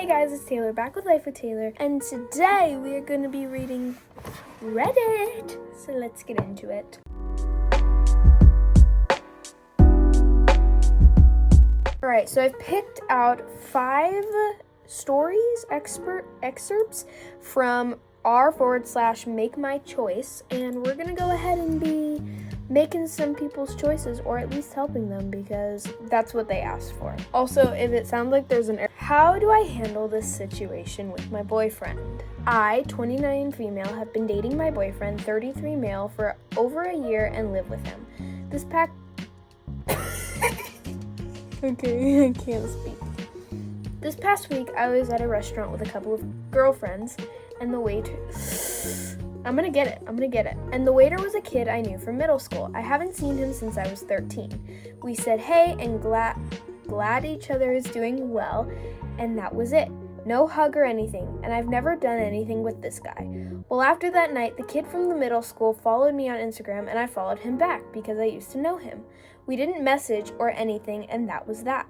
Hey guys, it's Taylor back with Life with Taylor, and today we are going to be reading Reddit. So let's get into it. Alright, so I've picked out 5 stories, excerpts from r/make my choice, and we're going to go ahead and be making some people's choices, or at least helping them, because that's what they asked for. Also, if it sounds like there's an error, how do I handle this situation with my boyfriend? I, 29 female, have been dating my boyfriend, 33 male, for over a year and live with him. Okay, I can't speak. This past week, I was at a restaurant with a couple of girlfriends, and the waiter... I'm gonna get it. And the waiter was a kid I knew from middle school. I haven't seen him since I was 13. We said hey and glad each other is doing well, and that was it. No hug or anything, and I've never done anything with this guy. Well, after that night, the kid from the middle school followed me on Instagram, and I followed him back because I used to know him. We didn't message or anything, and that was that.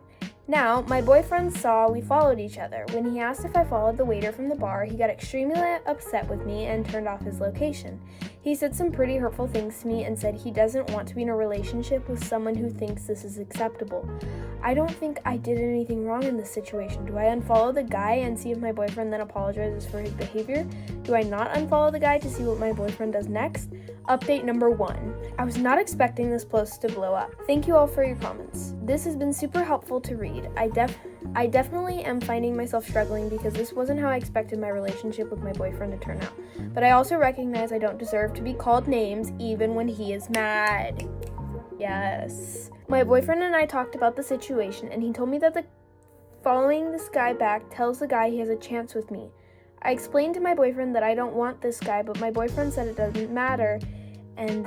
Now, my boyfriend saw we followed each other. When he asked if I followed the waiter from the bar, he got extremely upset with me and turned off his location. He said some pretty hurtful things to me and said he doesn't want to be in a relationship with someone who thinks this is acceptable. I don't think I did anything wrong in this situation. Do I unfollow the guy and see if my boyfriend then apologizes for his behavior? Do I not unfollow the guy to see what my boyfriend does next? Update number 1. I was not expecting this post to blow up. Thank you all for your comments. This has been super helpful to read. I definitely am finding myself struggling because this wasn't how I expected my relationship with my boyfriend to turn out. But I also recognize I don't deserve to be called names even when he is mad. Yes. My boyfriend and I talked about the situation, and he told me that following this guy back tells the guy he has a chance with me. I explained to my boyfriend that I don't want this guy, but my boyfriend said it doesn't matter, and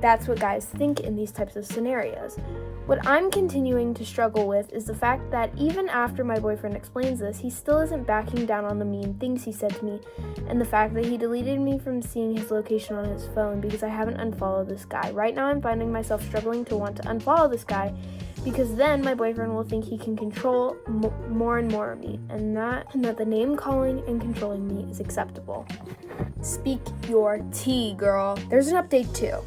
that's what guys think in these types of scenarios. What I'm continuing to struggle with is the fact that even after my boyfriend explains this, he still isn't backing down on the mean things he said to me, and the fact that he deleted me from seeing his location on his phone because I haven't unfollowed this guy. Right now I'm finding myself struggling to want to unfollow this guy because then my boyfriend will think he can control more and more of me, and that the name calling and controlling me is acceptable. Speak your tea, girl. There's an update too.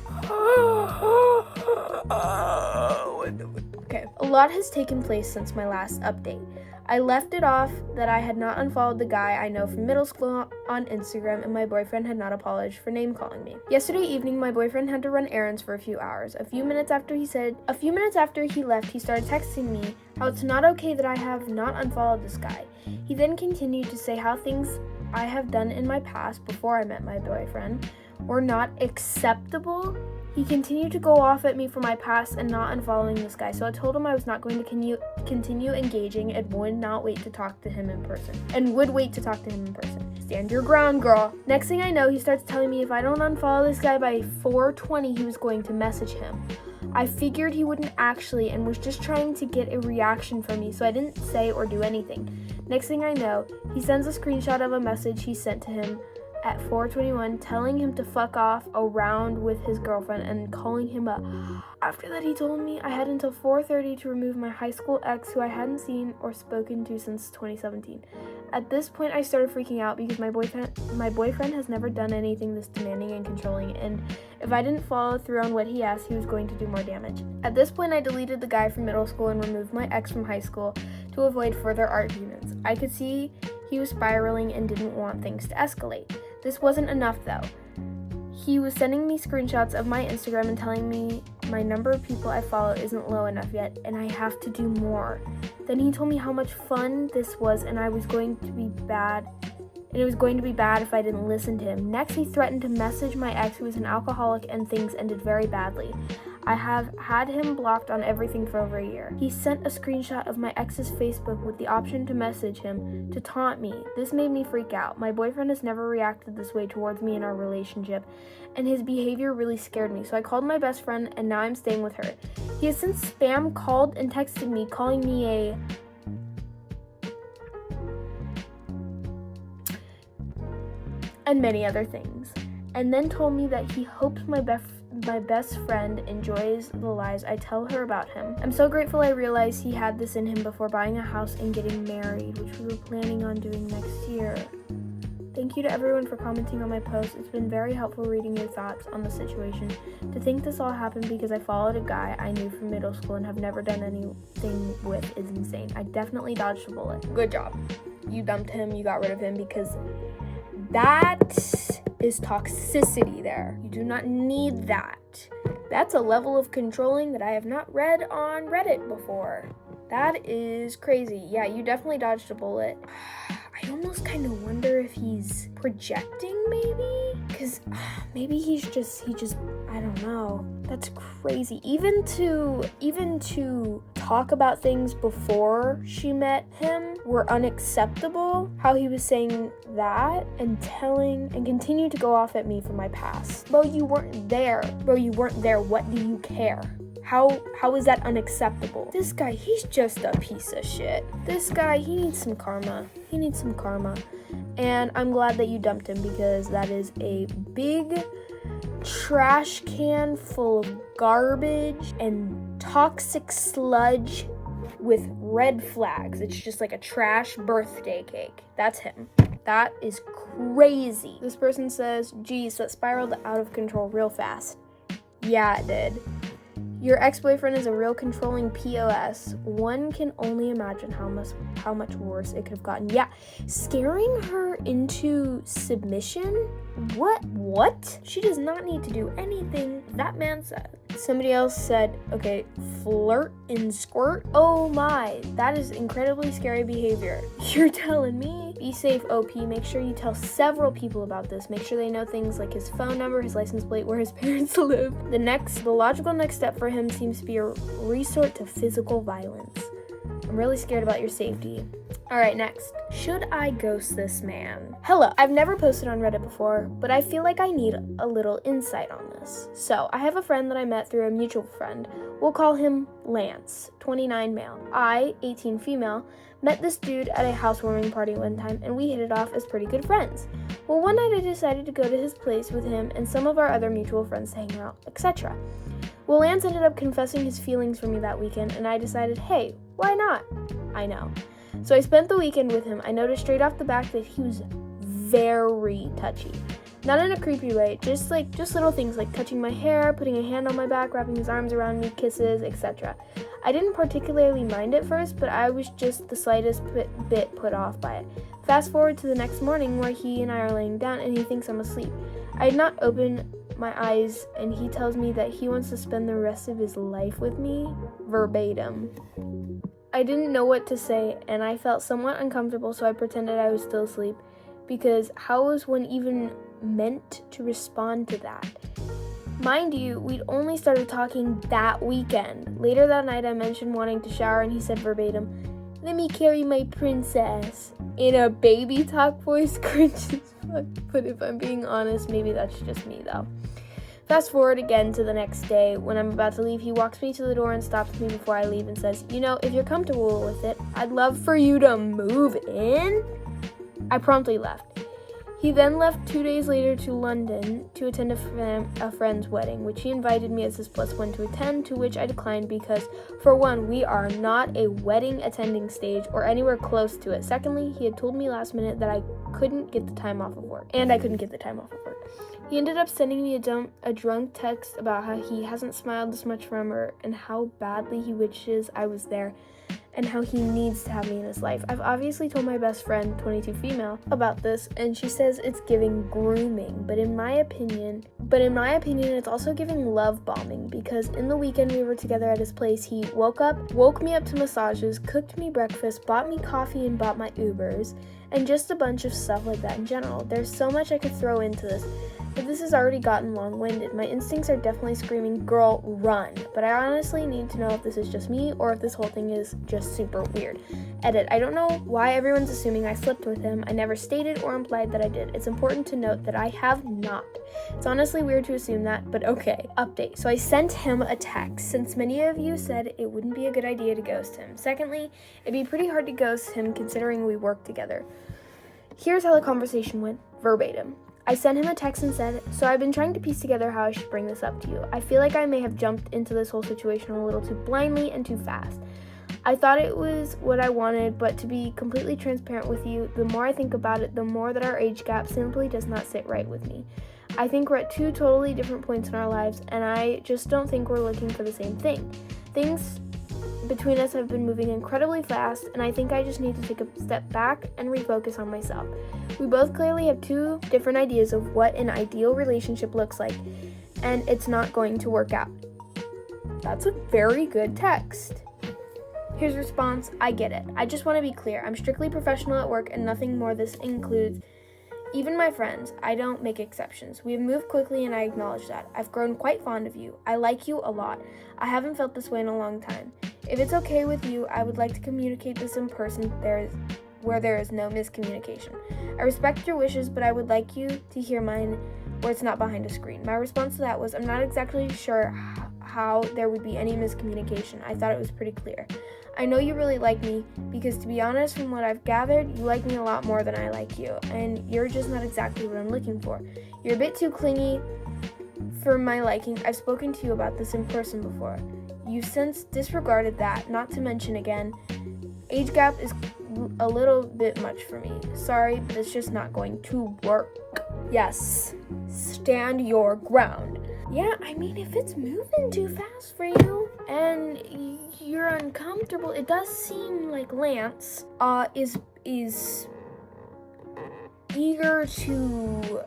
Okay, a lot has taken place since my last update. I left it off that I had not unfollowed the guy I know from middle school on Instagram, and my boyfriend had not apologized for name calling me. Yesterday evening, my boyfriend had to run errands for a few hours. A few minutes after he left, he started texting me how it's not okay that I have not unfollowed this guy. He then continued to say how things I have done in my past before I met my boyfriend were not acceptable. He continued to go off at me for my past and not unfollowing this guy, so I told him I was not going to continue engaging and would wait to talk to him in person. Stand your ground, girl. Next thing I know, he starts telling me if I don't unfollow this guy by 4:20, he was going to message him. I figured he wouldn't actually and was just trying to get a reaction from me, so I didn't say or do anything. Next thing I know, he sends a screenshot of a message he sent to him at 4:21, telling him to fuck off around with his girlfriend and calling him up. After that, he told me I had until 4:30 to remove my high school ex who I hadn't seen or spoken to since 2017. At this point, I started freaking out because my boyfriend has never done anything this demanding and controlling, and if I didn't follow through on what he asked, he was going to do more damage. At this point, I deleted the guy from middle school and removed my ex from high school to avoid further arguments. I could see he was spiraling and didn't want things to escalate. This wasn't enough though. He was sending me screenshots of my Instagram and telling me my number of people I follow isn't low enough yet and I have to do more. Then he told me how much fun this was and it was going to be bad if I didn't listen to him. Next, he threatened to message my ex who was an alcoholic, and things ended very badly. I have had him blocked on everything for over a year. He sent a screenshot of my ex's Facebook with the option to message him to taunt me. This made me freak out. My boyfriend has never reacted this way towards me in our relationship, and his behavior really scared me. So I called my best friend, and now I'm staying with her. He has since spam called and texted me, calling me and many other things, and then told me that he hopes my my best friend enjoys the lies I tell her about him. I'm so grateful I realized he had this in him before buying a house and getting married, which we were planning on doing next year. Thank you to everyone for commenting on my post. It's been very helpful reading your thoughts on the situation. To think this all happened because I followed a guy I knew from middle school and have never done anything with is insane. I definitely dodged a bullet. Good job. You dumped him, you got rid of him, because that is toxicity there. You do not need that. That's a level of controlling that I have not read on Reddit before. That is crazy. Yeah, you definitely dodged a bullet. I almost kind of wonder if he's projecting, maybe? Because maybe he just, I don't know. That's crazy. Even to talk about things before she met him were unacceptable. How he was saying that and continue to go off at me for my past. Bro, you weren't there. What do you care? How is that unacceptable? This guy, he's just a piece of shit. This guy, he needs some karma. And I'm glad that you dumped him, because that is a big trash can full of garbage and toxic sludge with red flags. It's just like a trash birthday cake. That's him. That is crazy. This person says, geez, that spiraled out of control real fast. Yeah, it did. Your ex-boyfriend is a real controlling POS. One can only imagine how much worse it could have gotten. Yeah, scaring her into submission? What? She does not need to do anything that man said. Somebody else said, okay, flirt and squirt? Oh my, that is incredibly scary behavior. You're telling me? Be safe, OP. Make sure you tell several people about this. Make sure they know things like his phone number, his license plate, where his parents live. The logical next step for him seems to be a resort to physical violence. I'm really scared about your safety. Alright, next. Should I ghost this man? Hello, I've never posted on Reddit before, but I feel like I need a little insight on this. So, I have a friend that I met through a mutual friend. We'll call him Lance, 29 male. I, 18 female, met this dude at a housewarming party one time, and we hit it off as pretty good friends. Well, one night I decided to go to his place with him and some of our other mutual friends to hang out, etc. Well, Lance ended up confessing his feelings for me that weekend, and I decided, hey, why not? I know. So I spent the weekend with him. I noticed straight off the bat that he was very touchy. Not in a creepy way, just little things like touching my hair, putting a hand on my back, wrapping his arms around me, kisses, etc. I didn't particularly mind at first, but I was just the slightest bit put off by it. Fast forward to the next morning where he and I are laying down and he thinks I'm asleep. I had not opened my eyes and he tells me that he wants to spend the rest of his life with me, verbatim. I didn't know what to say and I felt somewhat uncomfortable, so I pretended I was still asleep, because how was one even meant to respond to that? Mind you, we'd only started talking that weekend. Later that night I mentioned wanting to shower and he said verbatim, "Let me carry my princess," in a baby talk voice. Cringe as fuck, but if I'm being honest, maybe that's just me though. Fast forward again to the next day. When I'm about to leave, he walks me to the door and stops me before I leave and says, "You know, if you're comfortable with it, I'd love for you to move in." I promptly left. He then left 2 days later to London to attend a friend's wedding, which he invited me as his plus one to attend, to which I declined because, for one, we are not a wedding attending stage or anywhere close to it. Secondly, he had told me last minute that I couldn't get the time off of work, and I couldn't get the time off of work. He ended up sending me a drunk text about how he hasn't smiled this much from her and how badly he wishes I was there, and how he needs to have me in his life. I've obviously told my best friend, 22 female, about this, and she says it's giving grooming, but in my opinion, it's also giving love bombing, because in the weekend we were together at his place, he woke me up to massages, cooked me breakfast, bought me coffee, and bought my Ubers, and just a bunch of stuff like that in general. There's so much I could throw into this, but this has already gotten long-winded. My instincts are definitely screaming, girl, run. But I honestly need to know if this is just me or if this whole thing is just super weird. Edit. I don't know why everyone's assuming I slept with him. I never stated or implied that I did. It's important to note that I have not. It's honestly weird to assume that, but okay. Update. So I sent him a text, since many of you said it wouldn't be a good idea to ghost him. Secondly, it'd be pretty hard to ghost him considering we work together. Here's how the conversation went, verbatim. I sent him a text and said, "So I've been trying to piece together how I should bring this up to you. I feel like I may have jumped into this whole situation a little too blindly and too fast. I thought it was what I wanted, but to be completely transparent with you, the more I think about it, the more that our age gap simply does not sit right with me. I think we're at two totally different points in our lives, and I just don't think we're looking for the same thing. Things between us have been moving incredibly fast, and I think I just need to take a step back and refocus on myself. We both clearly have two different ideas of what an ideal relationship looks like, and it's not going to work out." That's a very good text. His response, "I get it. I just want to be clear. I'm strictly professional at work and nothing more. This includes even my friends. I don't make exceptions. We have moved quickly and I acknowledge that. I've grown quite fond of you. I like you a lot. I haven't felt this way in a long time. If it's okay with you, I would like to communicate this in person where there is no miscommunication. I respect your wishes, but I would like you to hear mine where it's not behind a screen." My response to that was, "I'm not exactly sure how there would be any miscommunication. I thought it was pretty clear. I know you really like me because, to be honest, from what I've gathered, you like me a lot more than I like you, and you're just not exactly what I'm looking for. You're a bit too clingy for my liking. I've spoken to you about this in person before. You've since disregarded that, not to mention again, age gap is a little bit much for me. Sorry, but it's just not going to work." Yes, stand your ground. Yeah, I mean, if it's moving too fast for you and you're uncomfortable, it does seem like Lance is eager to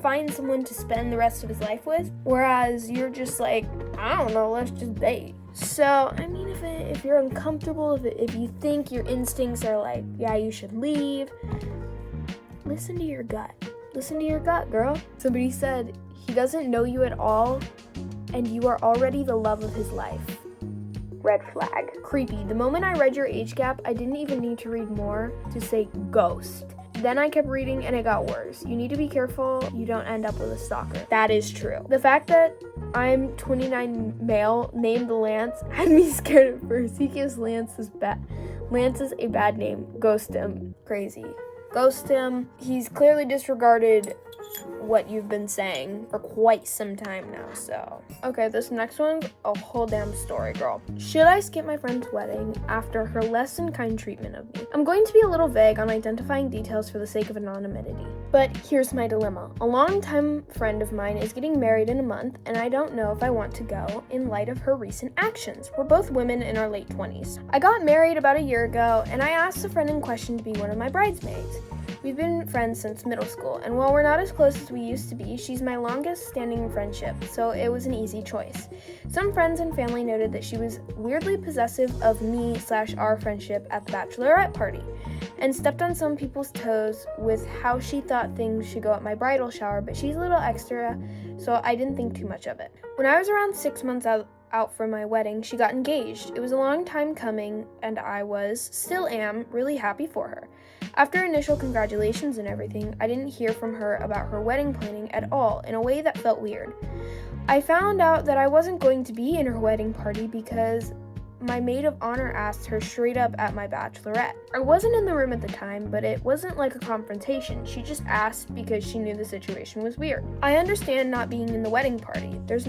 find someone to spend the rest of his life with, whereas you're just like, I don't know, let's just date. So, I mean, if you're uncomfortable, if you think your instincts are like, yeah, you should leave, listen to your gut. Listen to your gut, girl. Somebody said, he doesn't know you at all, and you are already the love of his life. Red flag. Creepy. The moment I read your age gap, I didn't even need to read more to say ghost. Then I kept reading and it got worse. You need to be careful you don't end up with a stalker. That is true. The fact that I'm 29 male named Lance had me scared at first. He gives Lance a bad name. Ghost him. Crazy. Ghost him. He's clearly disregarded what you've been saying for quite some time now, so. Okay, this next one's a whole damn story, girl. Should I skip my friend's wedding after her less than kind treatment of me? I'm going to be a little vague on identifying details for the sake of anonymity, but here's my dilemma. A longtime friend of mine is getting married in a month, and I don't know if I want to go in light of her recent actions. We're both women in our late 20s. I got married about a year ago, and I asked the friend in question to be one of my bridesmaids. We've been friends since middle school, and while we're not as close as we used to be, she's my longest standing friendship, so it was an easy choice. Some friends and family noted that she was weirdly possessive of me/our friendship at the bachelorette party, and stepped on some people's toes with how she thought things should go at my bridal shower, but she's a little extra, so I didn't think too much of it. When I was around 6 months out for my wedding, she got engaged. It was a long time coming, and I still am, really happy for her. After initial congratulations and everything, I didn't hear from her about her wedding planning at all, in a way that felt weird. I found out that I wasn't going to be in her wedding party because my maid of honor asked her straight up at my bachelorette. I wasn't in the room at the time, but it wasn't like a confrontation. She just asked because she knew the situation was weird. I understand not being in the wedding party. There's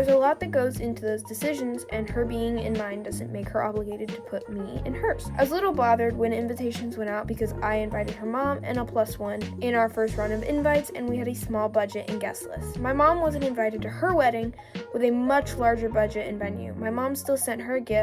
a lot that goes into those decisions, and her being in mine doesn't make her obligated to put me in hers. I was a little bothered when invitations went out because I invited her mom and a +1 in our first round of invites, and we had a small budget and guest list. My mom wasn't invited to her wedding with a much larger budget and venue. My mom still sent her a gift,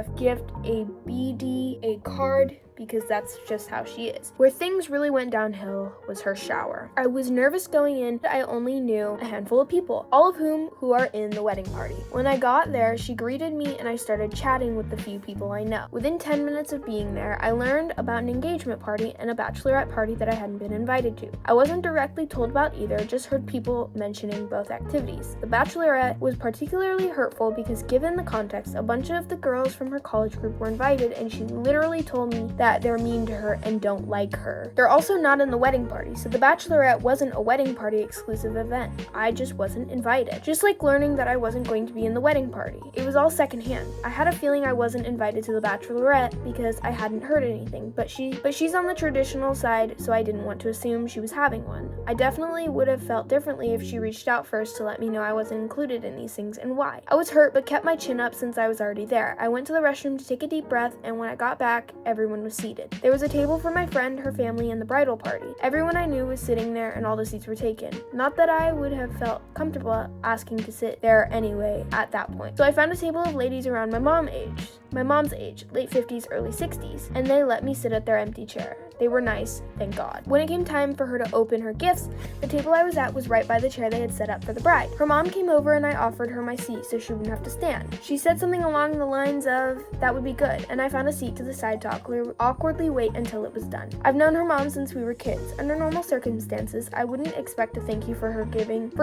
a BD, a card, because that's just how she is. Where things really went downhill was her shower. I was nervous going in. I only knew a handful of people, all of who are in the wedding party. When I got there, she greeted me and I started chatting with the few people I know. Within 10 minutes of being there, I learned about an engagement party and a bachelorette party that I hadn't been invited to. I wasn't directly told about either, just heard people mentioning both activities. The bachelorette was particularly hurtful because, given the context, a bunch of the girls from her college group were invited, and she literally told me that that they're mean to her and don't like her. They're also not in the wedding party, so the bachelorette wasn't a wedding party exclusive event. I just wasn't invited. Just like learning that I wasn't going to be in the wedding party. It was all secondhand. I had a feeling I wasn't invited to the bachelorette because I hadn't heard anything, but she's on the traditional side, so I didn't want to assume she was having one. I definitely would have felt differently if she reached out first to let me know I wasn't included in these things and why. I was hurt but kept my chin up since I was already there. I went to the restroom to take a deep breath, and when I got back, everyone was seated. There was a table for my friend, her family, and the bridal party. Everyone I knew was sitting there and all the seats were taken. Not that I would have felt comfortable asking to sit there anyway at that point. So I found a table of ladies around my mom's age, late 50s, early 60s, and they let me sit at their empty chair. They were nice, thank God. When it came time for her to open her gifts, the table I was at was right by the chair they had set up for the bride. Her mom came over and I offered her my seat so she wouldn't have to stand. She said something along the lines of, "That would be good," and I found a seat to the side to awkwardly wait until it was done. I've known her mom since we were kids. Under normal circumstances, I wouldn't expect a thank you for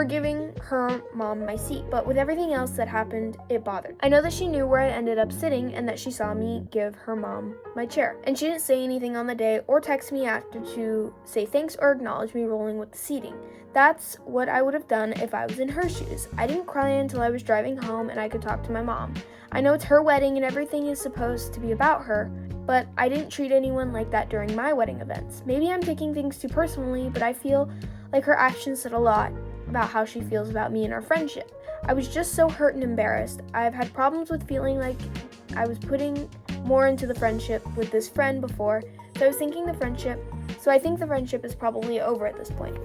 giving her mom my seat, but with everything else that happened, it bothered. I know that she knew where I ended up sitting and that she saw me give her mom my chair, and she didn't say anything on the day or text me after to say thanks or acknowledge me rolling with the seating. That's what I would have done if I was in her shoes. I didn't cry until I was driving home and I could talk to my mom. I know it's her wedding and everything is supposed to be about her, but I didn't treat anyone like that during my wedding events. Maybe I'm taking things too personally, but I feel like her actions said a lot about how she feels about me and our friendship. I was just so hurt and embarrassed. I've had problems with feeling like I was putting more into the friendship with this friend before, so I think the friendship is probably over at this point.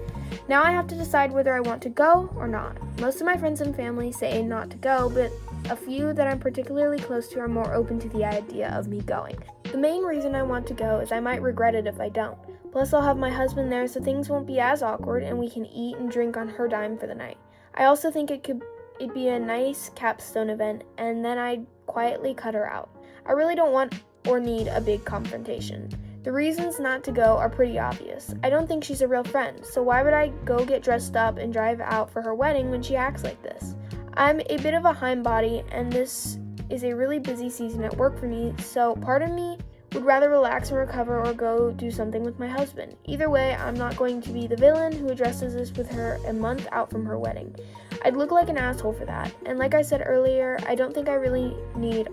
Now I have to decide whether I want to go or not. Most of my friends and family say not to go, but a few that I'm particularly close to are more open to the idea of me going. The main reason I want to go is I might regret it if I don't. Plus I'll have my husband there, so things won't be as awkward and we can eat and drink on her dime for the night. I also think it'd be a nice capstone event, and then I'd quietly cut her out. I really don't want or need a big confrontation. The reasons not to go are pretty obvious. I don't think she's a real friend, so why would I go get dressed up and drive out for her wedding when she acts like this? I'm a bit of a homebody, and this is a really busy season at work for me, so part of me would rather relax and recover or go do something with my husband. Either way, I'm not going to be the villain who addresses this with her a month out from her wedding. I'd look like an asshole for that, and like I said earlier, I don't think I really need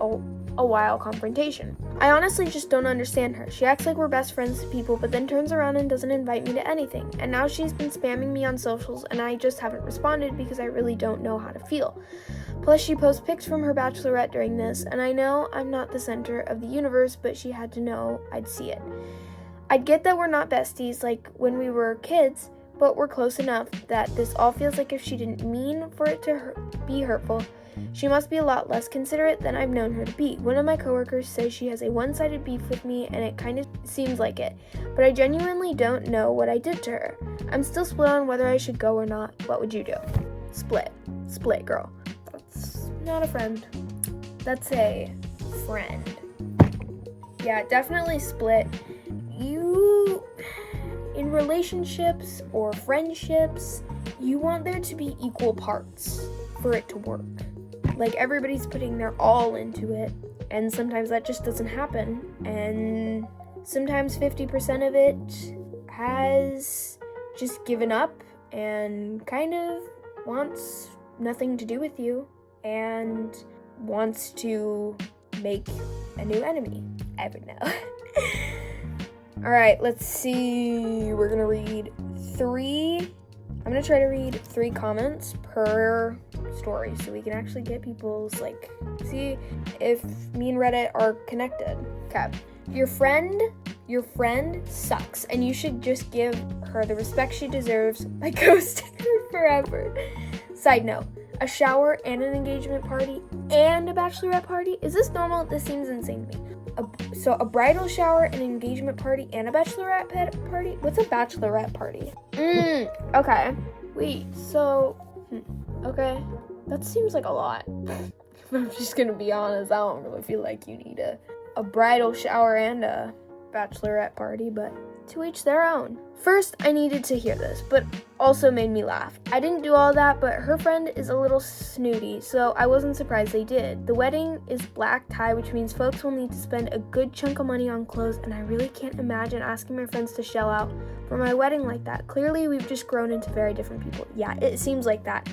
a wild confrontation. I honestly just don't understand her. She acts like we're best friends to people, but then turns around and doesn't invite me to anything. And now she's been spamming me on socials, and I just haven't responded because I really don't know how to feel. Plus, she posts pics from her bachelorette during this, and I know I'm not the center of the universe, but she had to know I'd see it. I'd get that we're not besties like when we were kids, but we're close enough that this all feels like if she didn't mean for it to be hurtful, she must be a lot less considerate than I've known her to be. One of my coworkers says she has a one-sided beef with me, and it kind of seems like it, but I genuinely don't know what I did to her. I'm still split on whether I should go or not. What would you do? Split, girl. That's not a friend. That's a friend. Yeah, definitely split. In relationships or friendships, you want there to be equal parts for it to work. Like, everybody's putting their all into it, and sometimes that just doesn't happen, and sometimes 50% of it has just given up and kind of wants nothing to do with you and wants to make a new enemy. I don't know. Alright, let's see. We're gonna read I'm gonna try to read 3 comments per story so we can actually get people's, see if me and Reddit are connected. Okay. Your friend sucks, and you should just give her the respect she deserves by ghosting her forever. Side note, a shower and an engagement party and a bachelorette party? Is this normal? This seems insane to me. So a bridal shower, an engagement party, and a bachelorette party? What's a bachelorette party? Okay. Wait, so, okay. That seems like a lot. I'm just gonna be honest, I don't really feel like you need a bridal shower and a bachelorette party, but To each their own. First, I needed to hear this, but also made me laugh. I didn't do all that, but her friend is a little snooty, so I wasn't surprised they did. The wedding is black tie, which means folks will need to spend a good chunk of money on clothes, and I really can't imagine asking my friends to shell out for my wedding like that. Clearly, we've just grown into very different people. Yeah, it seems like that.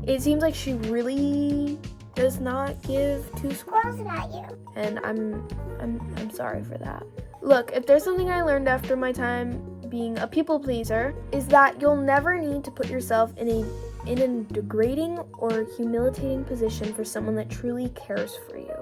It seems like she really does not give two squirrels about you. And I'm sorry for that. Look, if there's something I learned after my time being a people pleaser, is that you'll never need to put yourself in a degrading or humiliating position for someone that truly cares for you.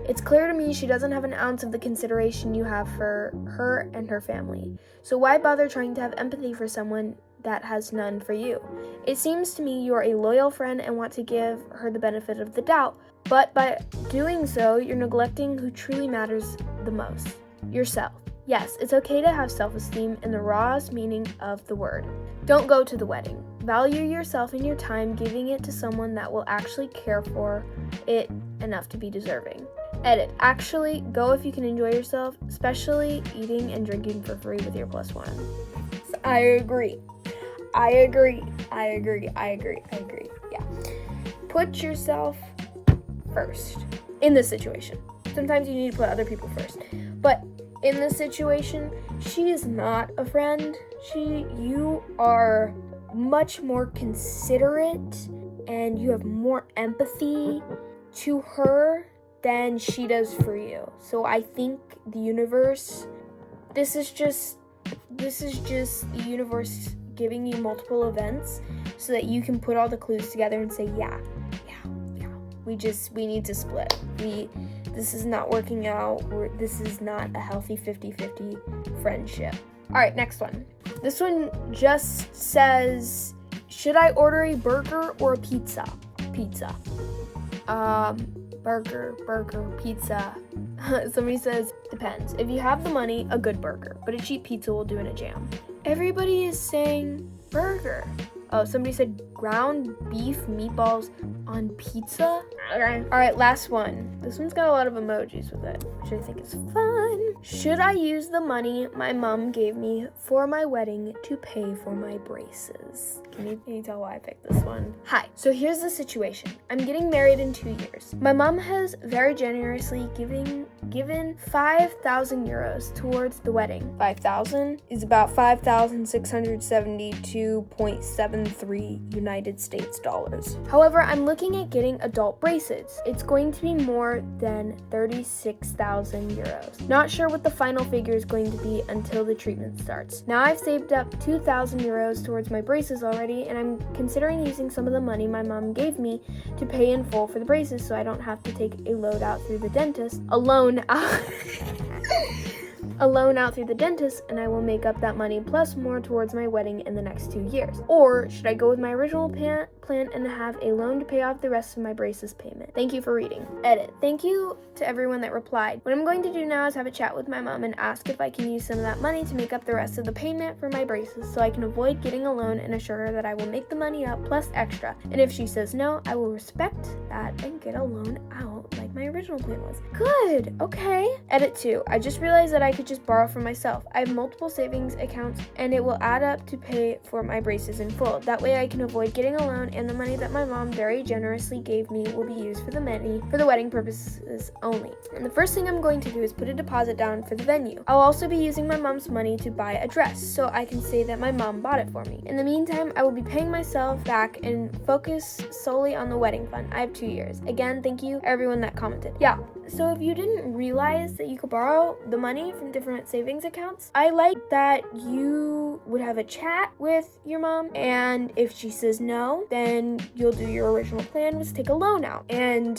It's clear to me she doesn't have an ounce of the consideration you have for her and her family. So why bother trying to have empathy for someone that has none for you? It seems to me you are a loyal friend and want to give her the benefit of the doubt, but by doing so, you're neglecting who truly matters the most. Yourself. Yes, it's okay to have self-esteem in the rawest meaning of the word. Don't go to the wedding. Value yourself and your time, giving it to someone that will actually care for it enough to be deserving. Edit. Actually, go if you can enjoy yourself, especially eating and drinking for free with your plus one. I agree. Yeah. Put yourself first in this situation. Sometimes you need to put other people first. But in this situation, she is not a friend. You are much more considerate and you have more empathy to her than she does for you. So I think the universe, this is just the universe giving you multiple events so that you can put all the clues together and say, yeah. We need to split. This is not working out. This is not a healthy 50-50 friendship. All right, next one. This one just says, should I order a burger or a pizza? Pizza. Burger, pizza. Somebody says, depends. If you have the money, a good burger, but a cheap pizza will do in a jam. Everybody is saying burger. Oh, somebody said ground beef meatballs on pizza. Okay. All right, last one. This one's got a lot of emojis with it, which I think is fun. Should I use the money my mom gave me for my wedding to pay for my braces? Can you tell why I picked this one? Hi. So here's the situation. I'm getting married in 2 years. My mom has very generously given 5,000 euros towards the wedding. 5,000 is about 5,672.73 United States dollars. However, I'm looking at getting adult braces. It's going to be more than 36,000 euros. Not sure what the final figure is going to be until the treatment starts. Now I've saved up 2,000 euros towards my braces already, and I'm considering using some of the money my mom gave me to pay in full for the braces so I don't have to take a loan out through the dentist, and I will make up that money plus more towards my wedding in the next 2 years. Or should I go with my original plan and have a loan to pay off the rest of my braces payment? Thank you for reading. Edit. Thank you to everyone that replied. What I'm going to do now is have a chat with my mom and ask if I can use some of that money to make up the rest of the payment for my braces so I can avoid getting a loan, and assure her that I will make the money up plus extra. And if she says no, I will respect that and get a loan out like my original plan was. Good. Okay. Edit 2. I just realized that I could just borrow from myself. I have multiple savings accounts and it will add up to pay for my braces in full. That way I can avoid getting a loan, and the money that my mom very generously gave me will be used for the wedding purposes only. And the first thing I'm going to do is put a deposit down for the venue. I'll also be using my mom's money to buy a dress so I can say that my mom bought it for me. In the meantime, I will be paying myself back and focus solely on the wedding fund. I have 2 years. Again, thank you everyone that commented. Yeah, so if you didn't realize that you could borrow the money from different savings accounts, I like that you would have a chat with your mom, and if she says no, then you'll do your original plan, was take a loan out. And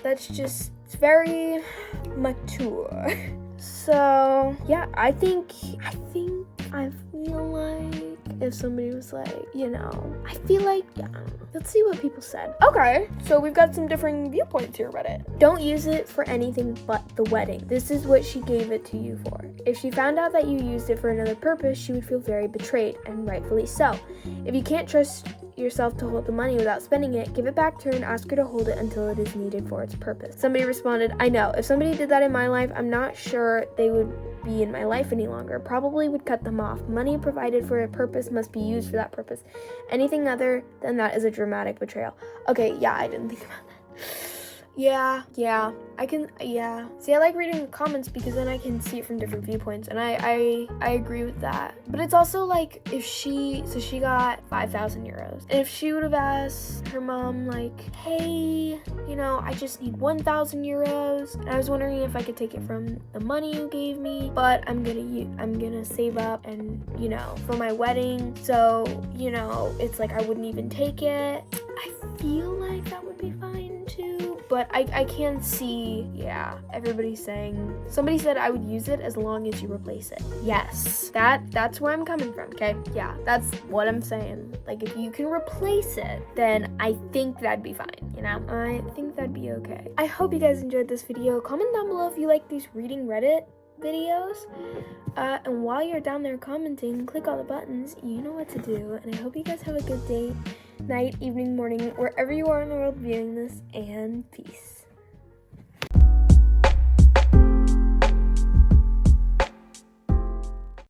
that's just, it's very mature. So yeah, I feel like if somebody was like, let's see what people said. Okay, so we've got some differing viewpoints here, Reddit. Don't use it for anything but the wedding. This is what she gave it to you for. If she found out that you used it for another purpose, she would feel very betrayed, and rightfully so. If you can't trust yourself to hold the money without spending it, give it back to her and ask her to hold it until it is needed for its purpose. Somebody responded, I know. If somebody did that in my life, I'm not sure they would be in my life any longer. Probably would cut them off. Money provided for a purpose must be used for that purpose. Anything other than that is a dramatic betrayal. Okay, yeah, I didn't think about that. Yeah, See, I like reading the comments because then I can see it from different viewpoints, and I agree with that. But it's also like, if she got 5,000 euros, and if she would have asked her mom, like, hey, I just need 1,000 euros, and I was wondering if I could take it from the money you gave me, but I'm gonna save up, and, for my wedding, so, it's like I wouldn't even take it. I feel like that would be fine too, but I can see, everybody's saying, somebody said I would use it as long as you replace it. Yes, that's where I'm coming from, okay? Yeah, that's what I'm saying. Like, if you can replace it, then I think that'd be fine, I think that'd be okay. I hope you guys enjoyed this video. Comment down below if you like these reading Reddit videos, and while you're down there commenting, click all the buttons. You know what to do, and I hope you guys have a good day, night, evening, morning, wherever you are in the world viewing this, and peace.